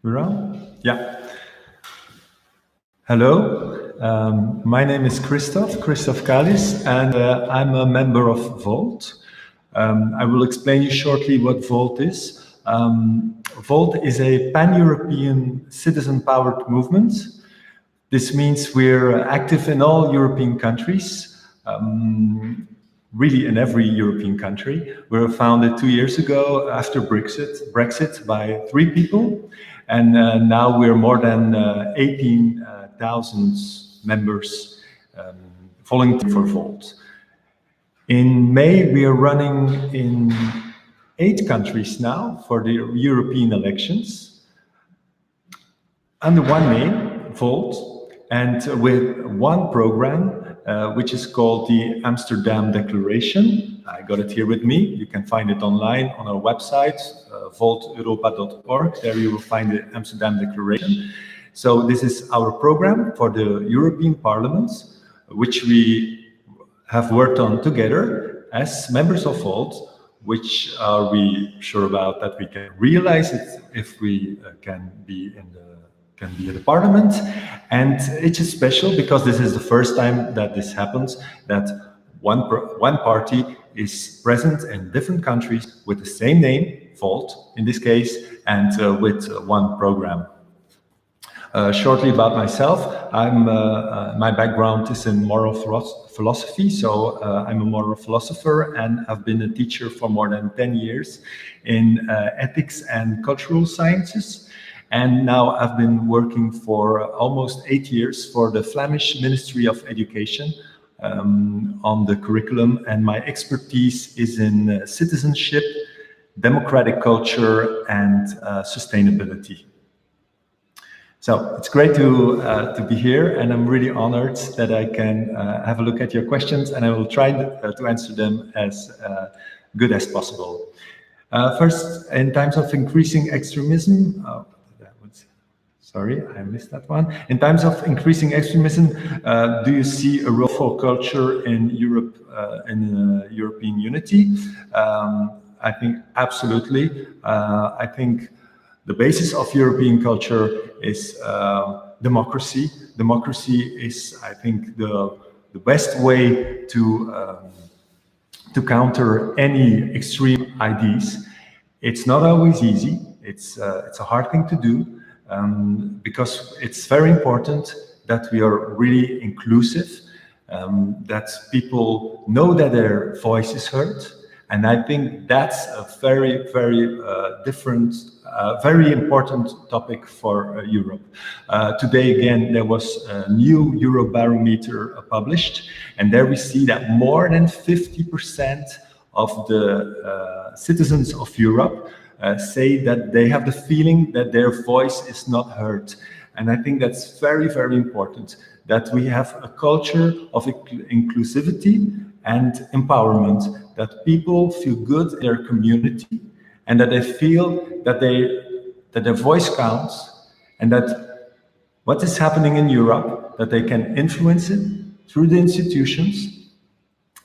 We're on? Yeah. Hello, my name is Christophe Calis, and I'm a member of Volt. I will explain you shortly what Volt is. Volt is a pan-European citizen-powered movement. This means we're active in all European countries, really in every European country. We were founded 2 years ago after Brexit by 3 people. And now we're more than 18,000 members volunteering for Volt. In May, we are running in 8 countries now for the European elections. Under one name, Volt, and with one program, which is called the Amsterdam Declaration. I got it here with me. You can find it online on our website, volteuropa.org. There you will find the Amsterdam Declaration. So this is our program for the European Parliament, which we have worked on together as members of Volt, which are we sure about that we can realize it if we can be in the parliament. And it is special because this is the first time that this happens, that one party is present in different countries with the same name, Volt in this case, and with one program. Shortly about myself, my background is in moral philosophy, so I'm a moral philosopher, and I've been a teacher for more than 10 years in ethics and cultural sciences. And now I've been working for almost 8 years for the Flemish Ministry of Education on the curriculum, and my expertise is in citizenship, democratic culture, and sustainability. So it's great to be here, and I'm really honored that I can have a look at your questions, and I will try to answer them as good as possible. First, in times of increasing extremism, sorry, I missed that one. In times of increasing extremism, do you see a role for culture in Europe, in European unity? I think absolutely. I think the basis of European culture is democracy. Democracy is, I think, the best way to counter any extreme ideas. It's not always easy. It's a hard thing to do. Because it's very important that we are really inclusive, that people know that their voice is heard. And I think that's a very, very different, very important topic for Europe. Today, again, there was a new Eurobarometer published, and there we see that more than 50% of the citizens of Europe say that they have the feeling that their voice is not heard. And I think that's very, very important, that we have a culture of inclusivity and empowerment, that people feel good in their community, and that they feel that their voice counts, and that what is happening in Europe, that they can influence it through the institutions.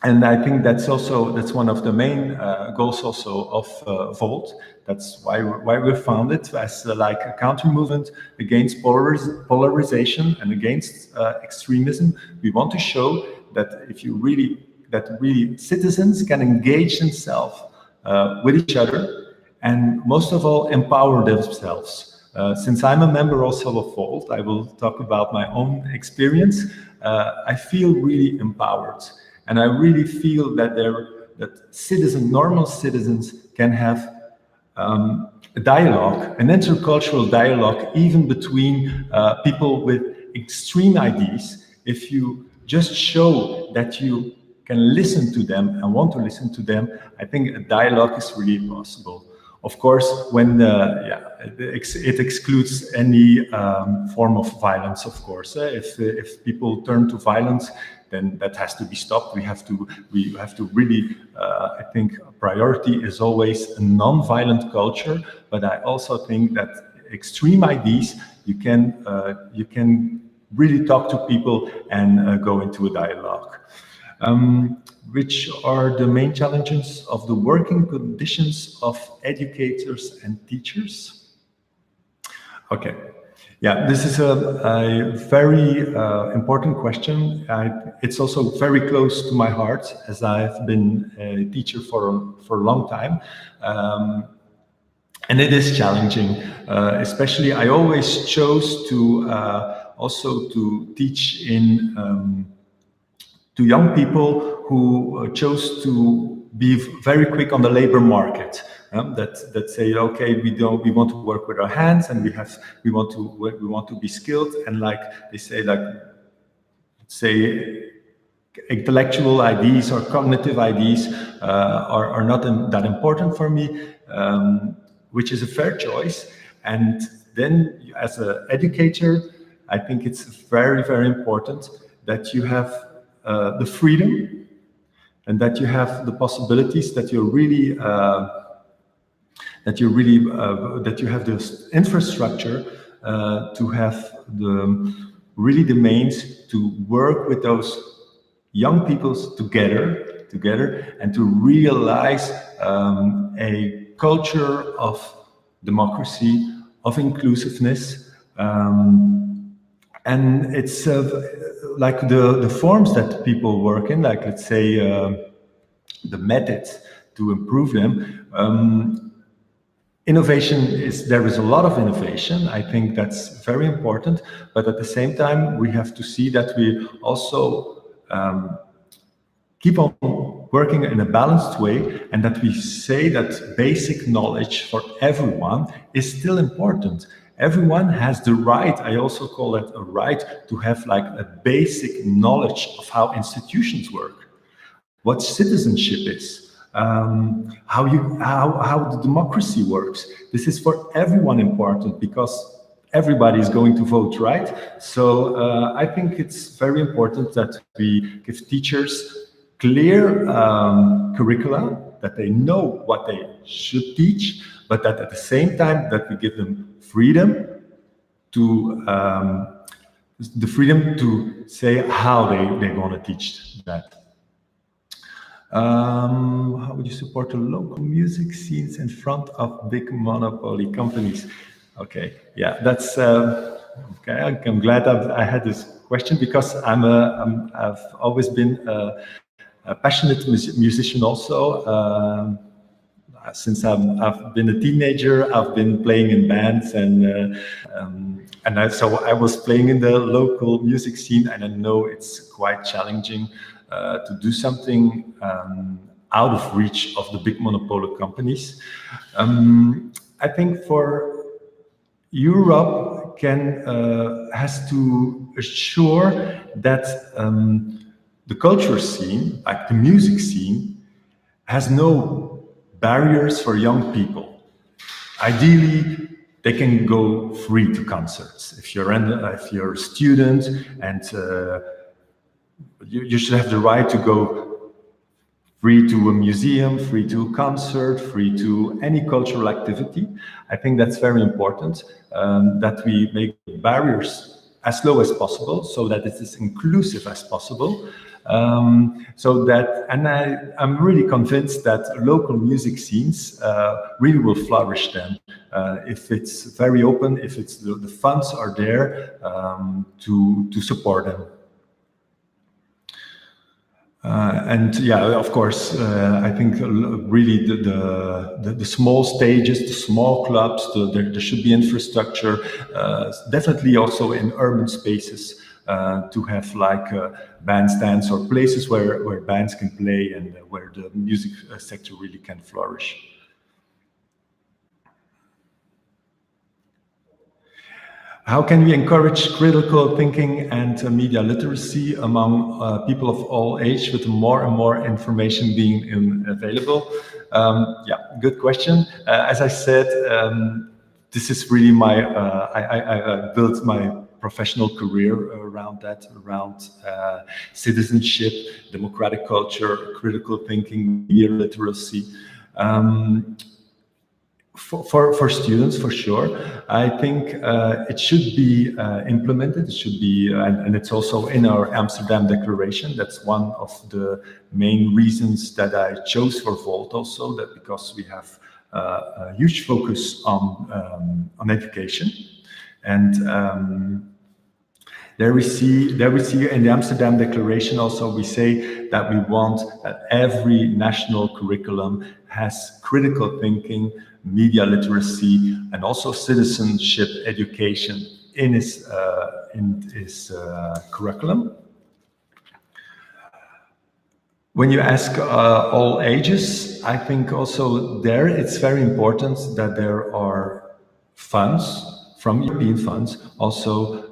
And I think that's one of the main goals also of Volt. That's why we're founded as like a counter movement against polarization and against extremism. We want to show that really citizens can engage themselves with each other, and most of all empower themselves. Since I'm a member also of Volt, I will talk about my own experience. I feel really empowered. And I really feel that normal citizens can have a dialogue, an intercultural dialogue, even between people with extreme ideas. If you just show that you can listen to them and want to listen to them, I think a dialogue is really possible. Of course, when it excludes any form of violence, of course. If people turn to violence, then that has to be stopped. We have to really, I think, priority is always a non-violent culture. But I also think that extreme ideas, you can really talk to people and go into a dialogue. Which are the main challenges of the working conditions of educators and teachers? Okay. Yeah, this is a very important question. It's also very close to my heart, as I've been a teacher for a long time. And it is challenging, especially I always chose to also to teach to young people who chose to be very quick on the labor market. That say, okay, we want to work with our hands, and we want to be skilled, and like they say, like say intellectual ideas or cognitive ideas are not that important for me, which is a fair choice. And then, as an educator, I think it's very, very important that you have the freedom and that you have the possibilities, that you have this infrastructure to have the means to work with those young people together and to realize a culture of democracy, of inclusiveness, and it's like the forms that people work in, like let's say the methods to improve them. Innovation there is a lot of innovation. I think that's very important, but at the same time, we have to see that we also keep on working in a balanced way, and that we say that basic knowledge for everyone is still important. Everyone has the right, I also call it a right, to have like a basic knowledge of how institutions work, what citizenship is, how the democracy works. This is for everyone important, because everybody is going to vote, right? So I think it's very important that we give teachers clear curricula, that they know what they should teach, but that at the same time that we give them freedom to say how they want to teach that. How would you support the local music scenes in front of big monopoly companies? Okay, yeah, that's okay. I'm glad I had this question, because I've always been a passionate musician also. Since I've been a teenager, I've been playing in bands, so I was playing in the local music scene, and I know it's quite challenging to do something out of reach of the big monopoly companies. I think for Europe has to assure that the culture scene, like the music scene, has no barriers for young people. Ideally, they can go free to concerts. If you're a student, and you should have the right to go free to a museum, free to a concert, free to any cultural activity. I think that's very important, that we make barriers as low as possible, so that it is inclusive as possible. I'm really convinced that local music scenes really will flourish then, if it's very open, if the funds are there to support them. And yeah, of course, I think really the small stages, the small clubs, there should be infrastructure, definitely also in urban spaces, to have like bandstands or places where bands can play, and where the music sector really can flourish. How can we encourage critical thinking and media literacy among people of all age, with more and more information being available? Yeah, good question. As I said, this is really I built my professional career around that, around citizenship, democratic culture, critical thinking, media literacy. for students, for sure. I think it should be implemented. It should be, and it's also in our Amsterdam Declaration. That's one of the main reasons that I chose for Volt also, that because we have a huge focus on education. And there we see in the Amsterdam Declaration also, we say that we want that every national curriculum has critical thinking, media literacy, and also citizenship education in its curriculum. When you ask all ages, I think also there it's very important that there are funds from European funds also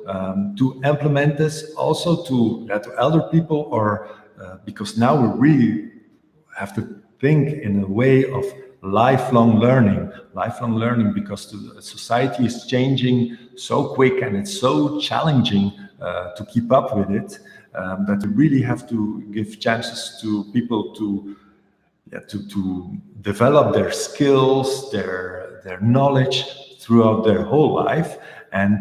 to implement this, also to elder people, or because now we really have to think in a way of lifelong learning, because the society is changing so quick and it's so challenging to keep up with it, that we really have to give chances to people to develop their skills, their knowledge throughout their whole life. And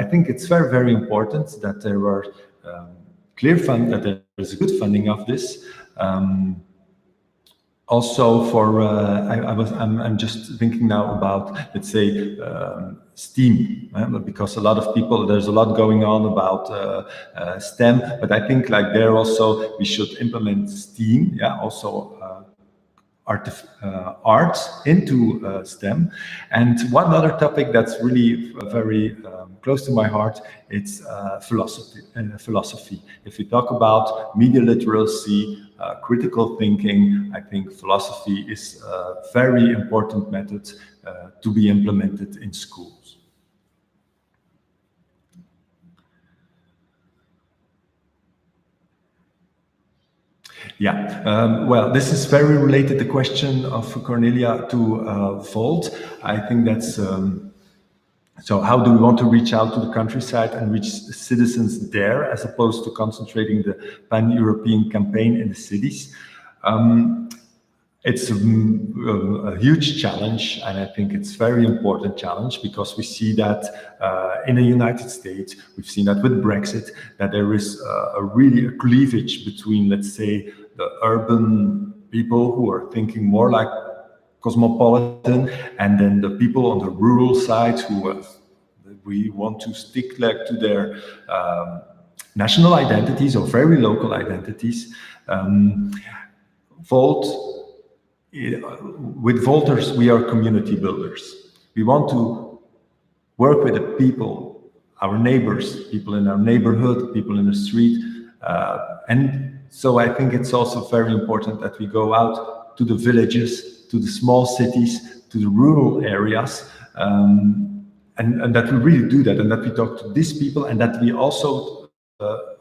I think it's very, very important that there are clear fund, that there is a good funding of this. Also for, I'm just thinking now about, let's say, STEAM, because a lot of people, there's a lot going on about STEM, but I think like there also we should implement STEAM, also arts into STEM. And one other topic that's really very close to my heart, it's philosophy. If we talk about media literacy, critical thinking, I think philosophy is a very important method to be implemented in schools. Well, this is very related, the question of Cornelia, to Volt. I think that's, so how do we want to reach out to the countryside and reach citizens there, as opposed to concentrating the pan-European campaign in the cities? It's a huge challenge, and I think it's a very important challenge, because we see that in the United States, we've seen that with Brexit, that there is really a cleavage between, let's say, the urban people who are thinking more like cosmopolitan, and then the people on the rural side who we want to stick like to their national identities or very local identities. With Volters, we are community builders. We want to work with the people, our neighbors, people in our neighborhood, people in the street. And so I think it's also very important that we go out to the villages, to the small cities, to the rural areas, and that we really do that, and that we talk to these people, and that we also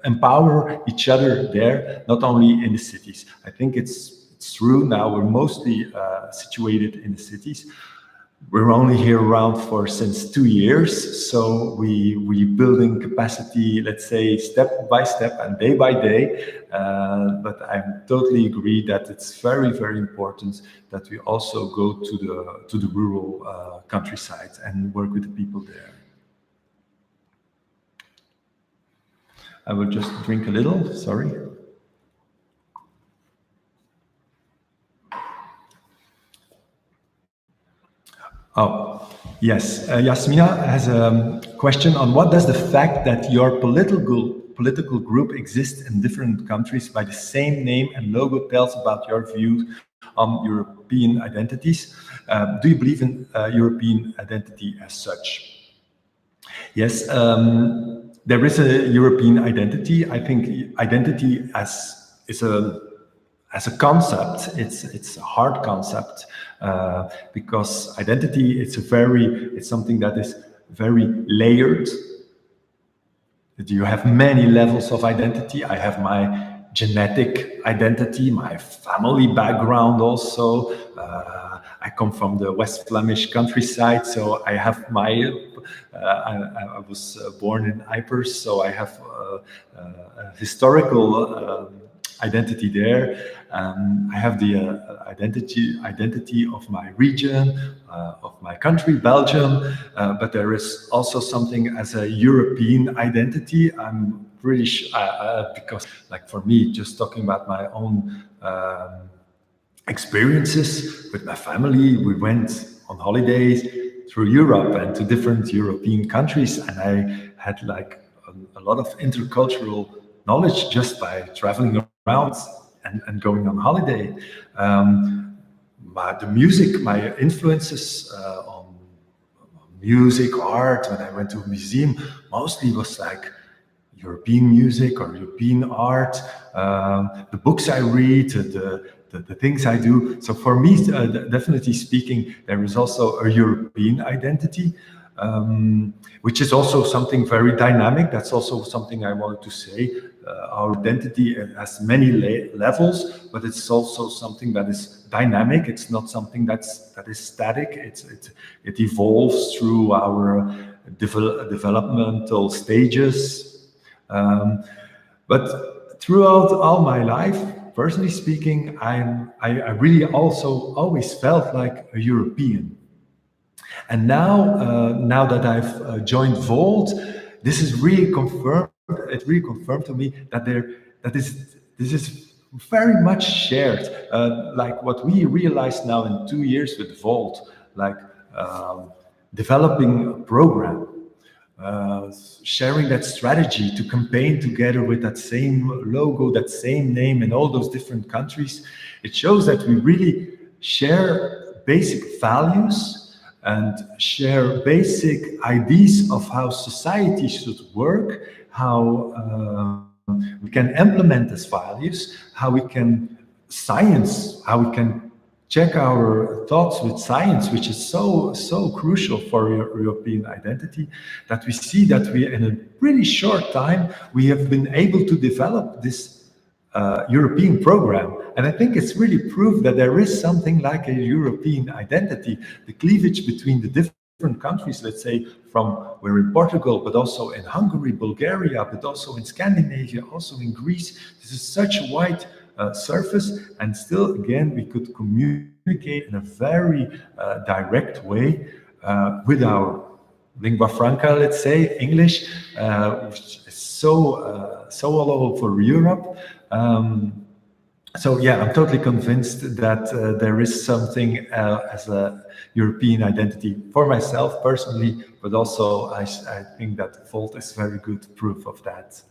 empower each other there, not only in the cities. I think it's true now, we're mostly situated in the cities. We're only here around since 2 years, so we building capacity, let's say, step by step and day by day. But I totally agree that it's very, very important that we also go to the rural countryside and work with the people there. I will just drink a little, sorry. Oh, yes. Yasmina has a question on what does the fact that your political group exists in different countries by the same name and logo tells about your views on European identities. Do you believe in European identity as such? Yes, there is a European identity. I think identity as a concept, it's a hard concept, because identity, it's something that is very layered. You have many levels of identity. I have my genetic identity, my family background also. I come from the West Flemish countryside, so I have I was born in Ypres, so I have historical identity there. I have the identity of my region, of my country, Belgium, but there is also something as a European identity. I'm pretty sure, because like for me, just talking about my own experiences with my family, we went on holidays through Europe and to different European countries, and I had like a lot of intercultural knowledge just by traveling around and going on holiday. The music, my influences on music, art, when I went to a museum, mostly was like European music or European art, the books I read, the things I do. So for me, definitely speaking, there is also a European identity, which is also something very dynamic. That's also something I wanted to say. Our identity has many levels, but it's also something that is dynamic. It's not something that is static. It evolves through our developmental stages. But throughout all my life, personally speaking, I really also always felt like a European. And now that I've joined Volt, this is really confirmed. It really confirmed to me that this is very much shared. Like what we realized now in 2 years with Volt, like developing a program. Sharing that strategy to campaign together with that same logo, that same name in all those different countries, it shows that we really share basic values and share basic ideas of how society should work, how we can implement these values, how we can check our thoughts with science, which is so crucial for European identity, that we see that we, in a pretty short time, we have been able to develop this European program. And I think it's really proof that there is something like a European identity, the cleavage between the different countries, let's say from we're in Portugal, but also in Hungary, Bulgaria, but also in Scandinavia, also in Greece. This is such a wide surface, and still again we could communicate in a very direct way with our lingua franca, let's say English, which is so all over Europe. So yeah, I'm totally convinced that there is something as a European identity for myself personally, but also I think that Volt is very good proof of that.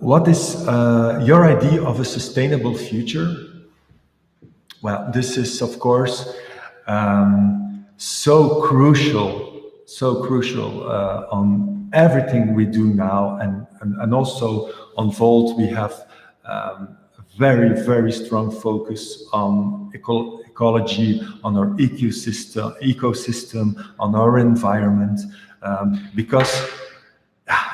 What is your idea of a sustainable future? Well, this is of course so crucial on everything we do now, and also on Volt we have very strong focus on ecology, on our ecosystem, on our environment, because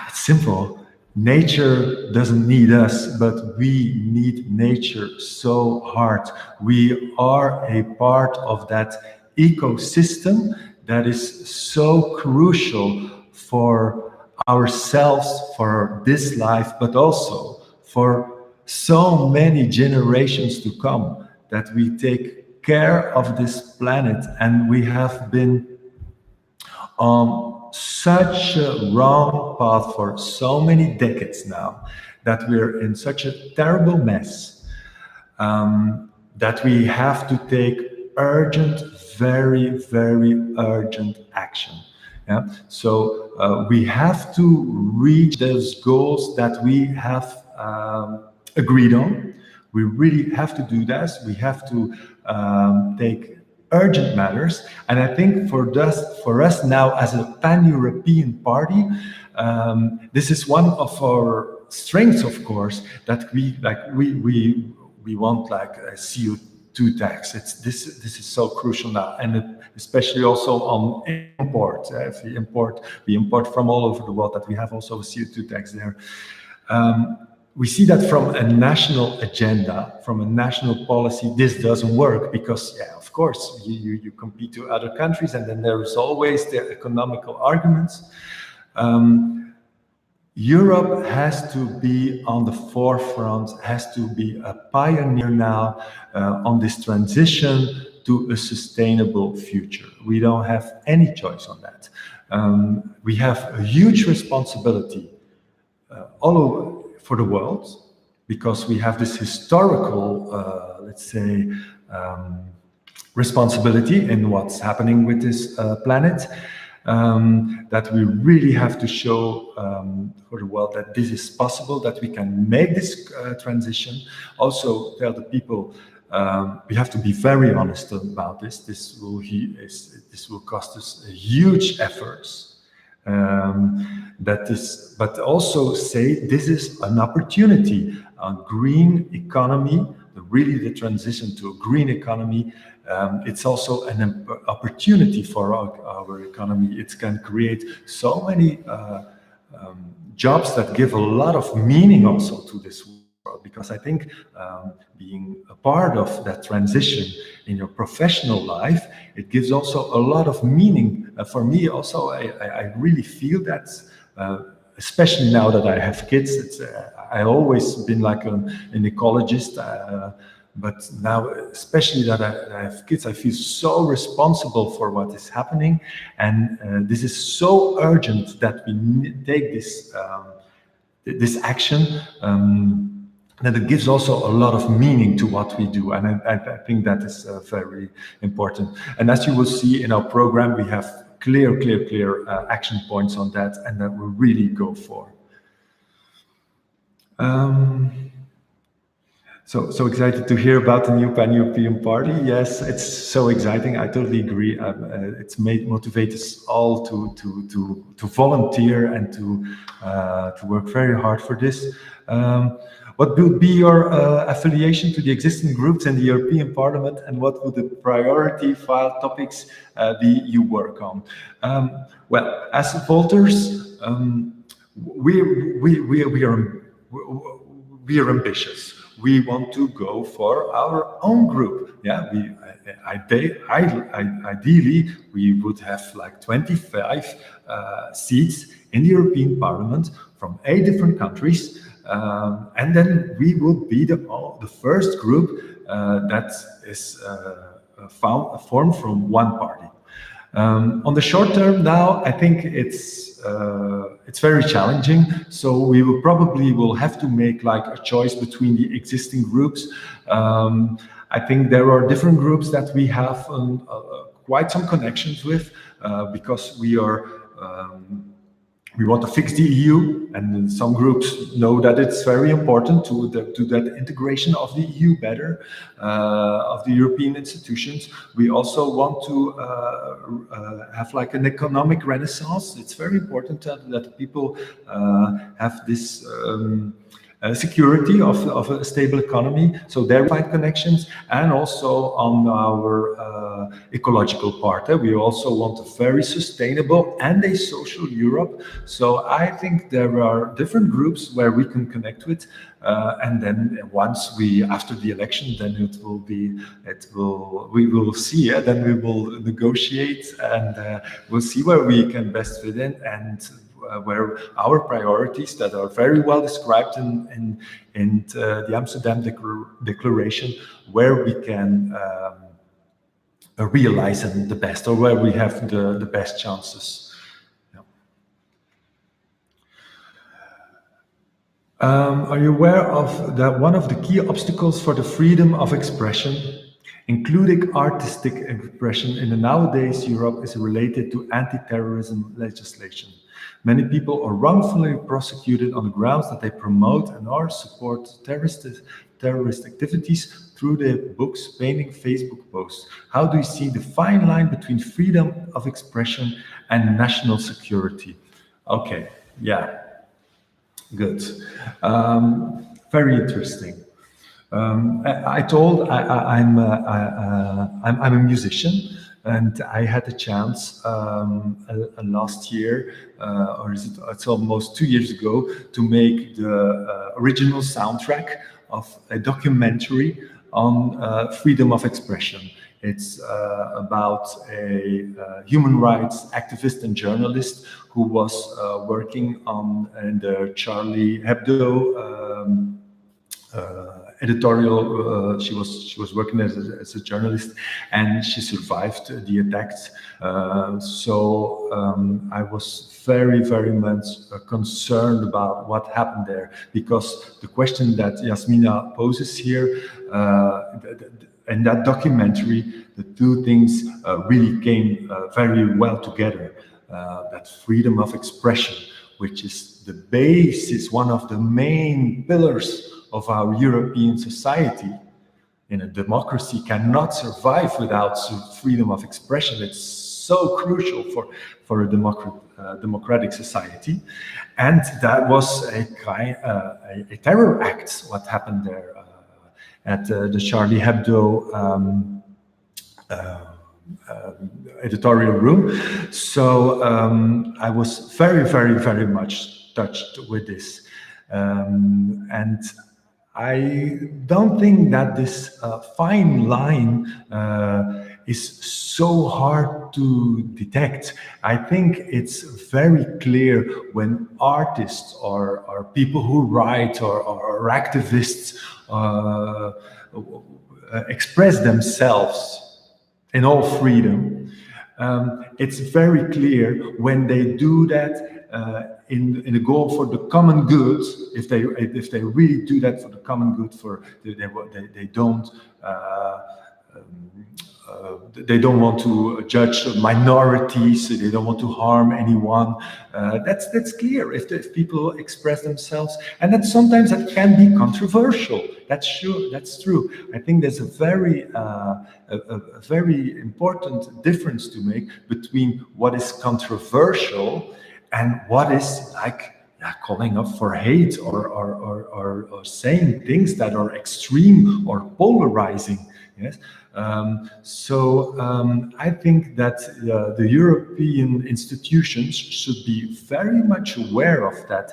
it's simple. Nature doesn't need us, but we need nature so hard. We are a part of that ecosystem that is so crucial for ourselves, for this life, but also for so many generations to come, that we take care of this planet. And we have been such a wrong path for so many decades now, that we're in such a terrible mess, that we have to take urgent, very urgent action. Yeah? So we have to reach those goals that we have agreed on. We really have to do this. We have to take urgent matters. And I think for us now as a pan-European party, this is one of our strengths, of course, that we want like a CO2 tax. This is so crucial now, and especially also on import. If we import from all over the world, that we have also a CO2 tax there. We see that from a national agenda, from a national policy, this doesn't work, because, yeah, of course, you compete to other countries, and then there is always the economical arguments. Europe has to be on the forefront, has to be a pioneer now on this transition to a sustainable future. We don't have any choice on that. We have a huge responsibility all over for the world, because we have this historical, let's say, responsibility in what's happening with this planet, that we really have to show for the world that this is possible, that we can make this transition. Also tell the people we have to be very honest about this. This will cost us huge efforts. But also say this is an opportunity. A green economy, really the transition to a green economy, it's also an opportunity for our economy. It can create so many jobs that give a lot of meaning also to this world, because I think being a part of that transition in your professional life, it gives also a lot of meaning. For me also, I really feel that, especially now that I have kids. I always been like an ecologist, but now, especially that I have kids, I feel so responsible for what is happening, and this is so urgent that we take this action. That it gives also a lot of meaning to what we do, and I think that is very important. And as you will see in our program, we have clear action points on that, and that we really go for. So excited to hear about the new Pan-European Party. Yes, it's so exciting. I totally agree. It's motivate us all to volunteer and to work very hard for this. What would be your affiliation to the existing groups in the European Parliament, and what would the priority file topics be you work on? Well, as voters, we are ambitious. We want to go for our own group. Yeah, ideally we would have like 25 seats in the European Parliament from 8 different countries. And then we will be the first group that is formed from one party. On the short term now, I think it's very challenging. So we will have to make like a choice between the existing groups. I think there are different groups that we have quite some connections with, because we want to fix the EU, and some groups know that it's very important to that integration of the EU better, of the European institutions. We also want to have like an economic renaissance. It's very important that people have this security of a stable economy. So there we find connections, and also on our ecological part. We also want a very sustainable and a social Europe. So I think there are different groups where we can connect with, and then once after the election, then we will see. Then we will negotiate, and we'll see where we can best fit in, and where our priorities that are very well described in the Amsterdam Declaration, where we can realize them the best, or where we have the best chances. Yeah. Are you aware of that one of the key obstacles for the freedom of expression, including artistic expression in the nowadays Europe, is related to anti-terrorism legislation? Many people are wrongfully prosecuted on the grounds that they promote and/or support terrorist activities through their books, painting, Facebook posts. How do you see the fine line between freedom of expression and national security? Okay, yeah, good. Very interesting. I'm a musician. And I had a chance last year, it's almost 2 years ago, to make the original soundtrack of a documentary on freedom of expression. It's about a human rights activist and journalist who was working on in the Charlie Hebdo editorial. She was working as a journalist, and she survived the attacks. I was very much concerned about what happened there, because the question that Yasmina poses here, in that documentary, the two things really came very well together. That freedom of expression, which is the basis, one of the main pillars of our European society. In a democracy cannot survive without freedom of expression. It's so crucial for a democratic society. And that was a terror act, what happened there at the Charlie Hebdo editorial room. So I was very much touched with this. And I don't think that this fine line is so hard to detect. I think it's very clear when artists or people who write or activists express themselves in all freedom. It's very clear when they do that in a goal for the common good. If they really do that for the common good, they don't want to judge minorities. They don't want to harm anyone. That's clear. If people express themselves, and that sometimes that can be controversial. That's true. I think there's a very important difference to make between what is controversial and what is like calling up for hate or saying things that are extreme or polarizing. Yes. I think that the European institutions should be very much aware of that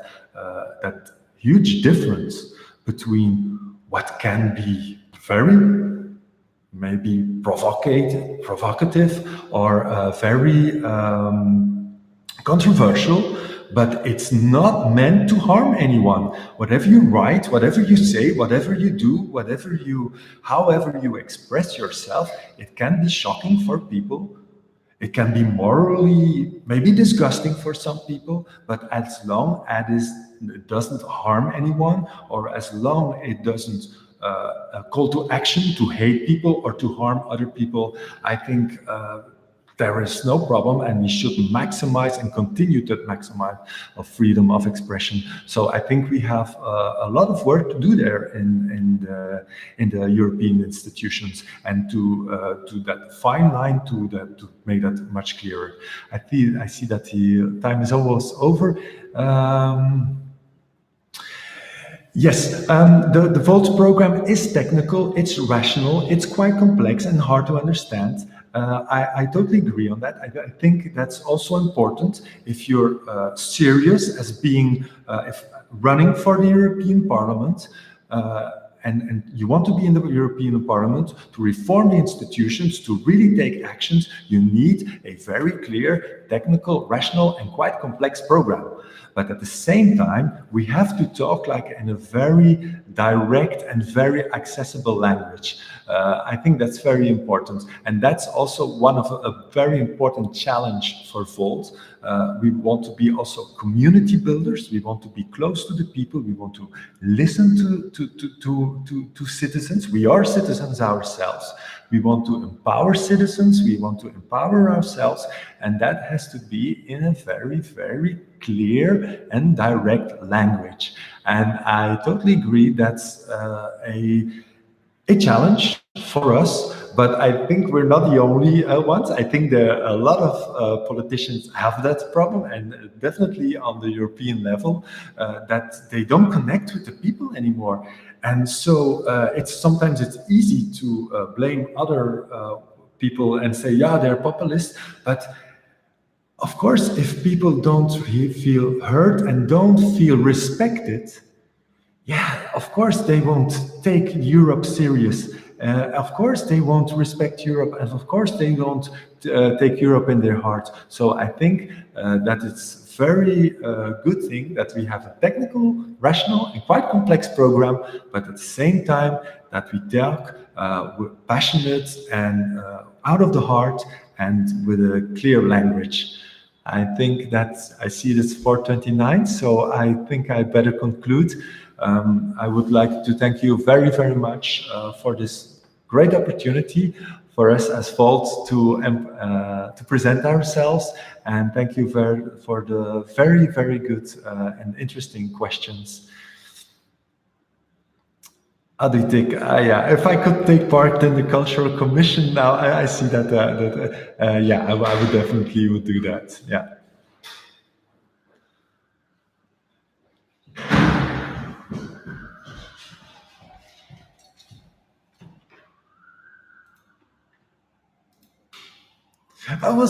huge difference between what can be very maybe provocative or very controversial, but it's not meant to harm anyone. Whatever you write, whatever you say, whatever you do, however you express yourself, it can be shocking for people. It can be morally maybe disgusting for some people, but as long as it doesn't harm anyone, or as long it doesn't call to action to hate people or to harm other people, I think there is no problem, and we should maximize and continue to maximize freedom of expression. So I think we have a lot of work to do there in the European institutions, and to that fine line to make that much clearer. I see that the time is almost over. Yes, the VOLT program is technical, it's rational, it's quite complex and hard to understand. I totally agree on that. I think that's also important if you're serious as being running for the European Parliament, and you want to be in the European Parliament to reform the institutions, to really take actions. You need a very clear, technical, rational, and quite complex program. But at the same time, we have to talk like in a very direct and very accessible language. I think that's very important. And that's also one of a very important challenge for Volt. We want to be also community builders. We want to be close to the people. We want to listen to citizens. We are citizens ourselves. We want to empower citizens. We want to empower ourselves. And that has to be in a very, very clear and direct language. And I totally agree that's a challenge for us, but I think we're not the only ones. I think there are a lot of politicians have that problem, and definitely on the European level, that they don't connect with the people anymore. And so sometimes it's easy to blame other people and say, yeah, they're populist, but of course, if people don't feel heard and don't feel respected, yeah, of course they won't take Europe serious. Of course, they won't respect Europe, and of course, they won't take Europe in their heart. So I think that it's very good thing that we have a technical, rational, and quite complex program, but at the same time that we talk passionate and out of the heart and with a clear language. I think that I see it is 4:29, so I think I better conclude. I would like to thank you very, very much for this great opportunity for us as Volt to present ourselves, and thank you for the very, very good and interesting questions. Aditik, yeah, if I could take part in the cultural commission now, I see that, yeah, I would definitely would do that. Yeah. I was